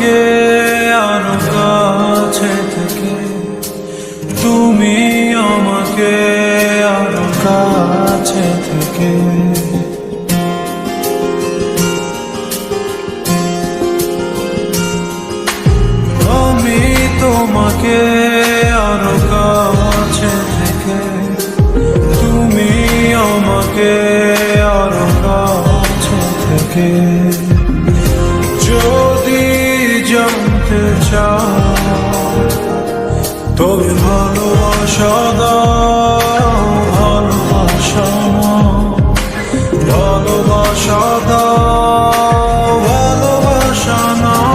আমাকে আরো কাছে থেকে, তুমি আমাকে আরো কাছে থেকে। আমি তোমাকে আরো কাছে থেকে, তুমি আমাকে আরো কাছে থেকে। যদি জানতে চাও তবে ভালোবাসা দাও, ভালোবাসা নাও, ভালোবাসা দাও, ভালোবাসা নাও।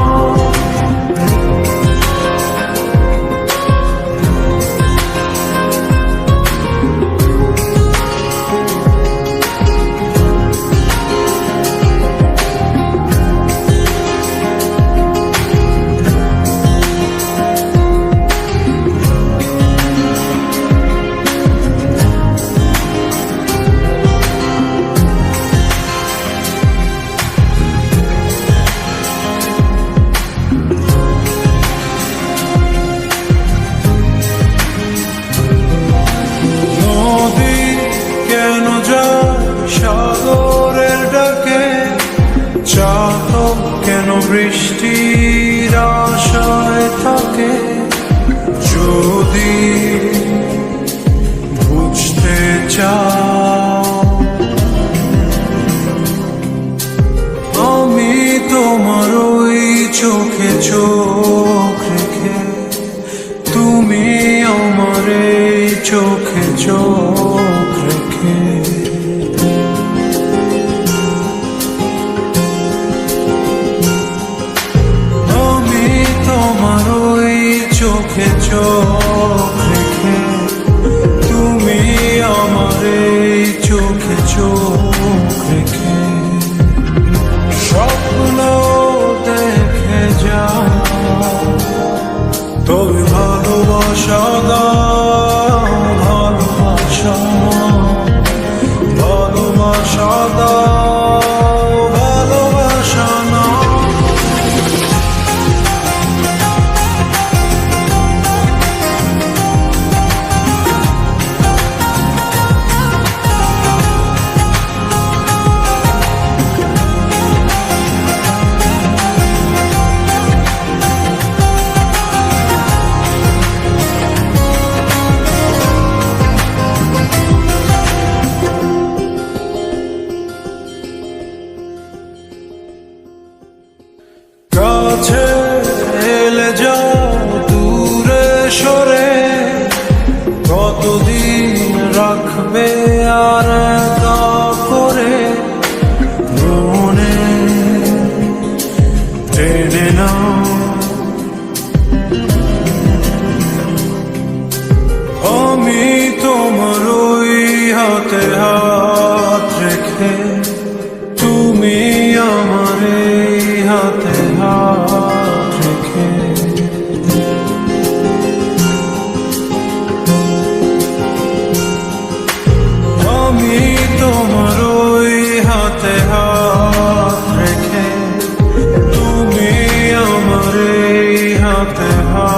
সাগরের ডাকে চাতক কেন বৃষ্টির আশায় থাকে? যদি বুঝতে চাও আমি তোমার ওই চোখে চোখ রেখে, তুমি আমার এই চোখে চোখ রেখে। চোখে চোখ রেখে, তুমি আমার এই চোখে চোখ রেখে। স্বপ্ন দেখে যাও তবে ভালোবাসা দাও, ভালোবাসা নাও, ভালোবাসা দাও, ভালোবাসা নাও। কাছে এলে যাও দূরে সরে, কতদিন রাখবে আর একা করে? মনে টেনে নাও আমি তোমার ওই হাতে হাত রেখে, তুমি আমার এই হাতে হাত রেখে। আমি তোমার ওই হাতে হাত রেখে, তুমি আমার এই হাতে হাত